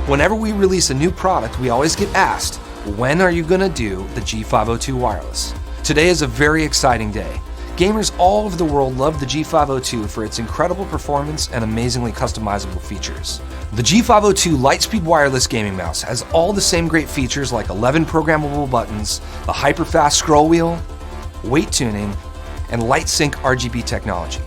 Whenever we release a new product, we always get asked, when are you going to do the G502 wireless? Today is a very exciting day. Gamers all over the world love the G502 for its incredible performance and amazingly customizable features. The G502 Lightspeed wireless gaming mouse has all the same great features like 11 programmable buttons, the hyper-fast scroll wheel, weight tuning, and light sync RGB technology.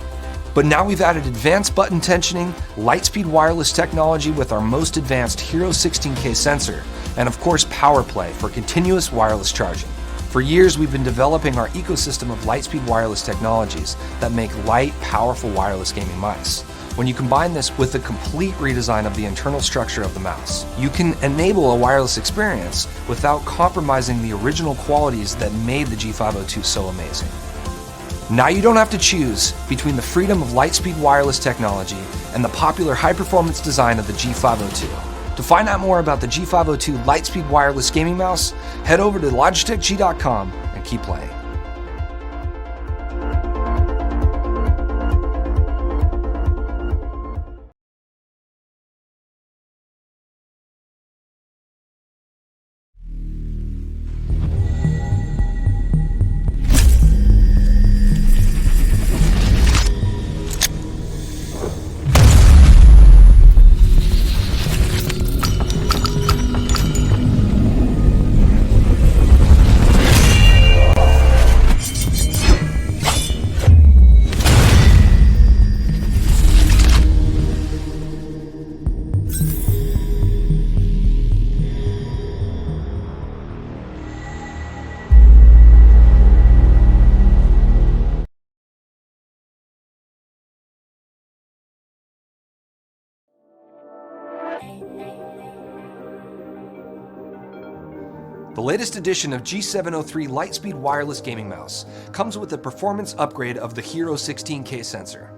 But now we've added advanced button tensioning, Lightspeed wireless technology with our most advanced Hero 16K sensor, and of course PowerPlay for continuous wireless charging. For years we've been developing our ecosystem of Lightspeed wireless technologies that make light, powerful wireless gaming mice. When you combine this with the complete redesign of the internal structure of the mouse, you can enable a wireless experience without compromising the original qualities that made the G502 so amazing. Now you don't have to choose between the freedom of Lightspeed wireless technology and the popular high-performance design of the G502. To find out more about the G502 Lightspeed wireless gaming mouse, head over to logitechg.com and keep playing. The latest edition of G703 Lightspeed wireless gaming mouse comes with a performance upgrade of the Hero 16K sensor.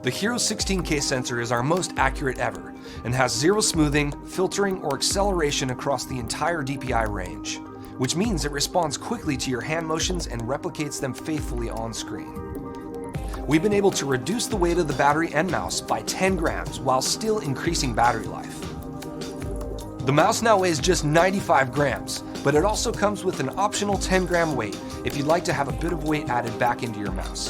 The Hero 16K sensor is our most accurate ever and has zero smoothing, filtering, or acceleration across the entire DPI range, which means it responds quickly to your hand motions and replicates them faithfully on screen. We've been able to reduce the weight of the battery and mouse by 10 grams while still increasing battery life. The mouse now weighs just 95 grams, but it also comes with an optional 10-gram weight if you'd like to have a bit of weight added back into your mouse.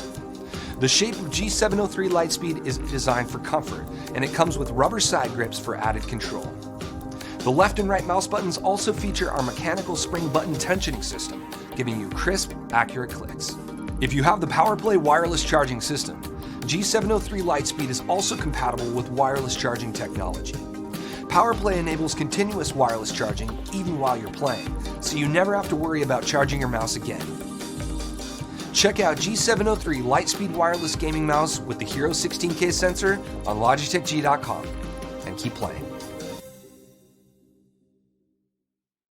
The shape of G703 Lightspeed is designed for comfort, and it comes with rubber side grips for added control. The left and right mouse buttons also feature our mechanical spring button tensioning system, giving you crisp, accurate clicks. If you have the PowerPlay wireless charging system, G703 Lightspeed is also compatible with wireless charging technology. PowerPlay enables continuous wireless charging even while you're playing, so you never have to worry about charging your mouse again. Check out G703 Lightspeed wireless gaming mouse with the Hero 16K sensor on logitechg.com and keep playing.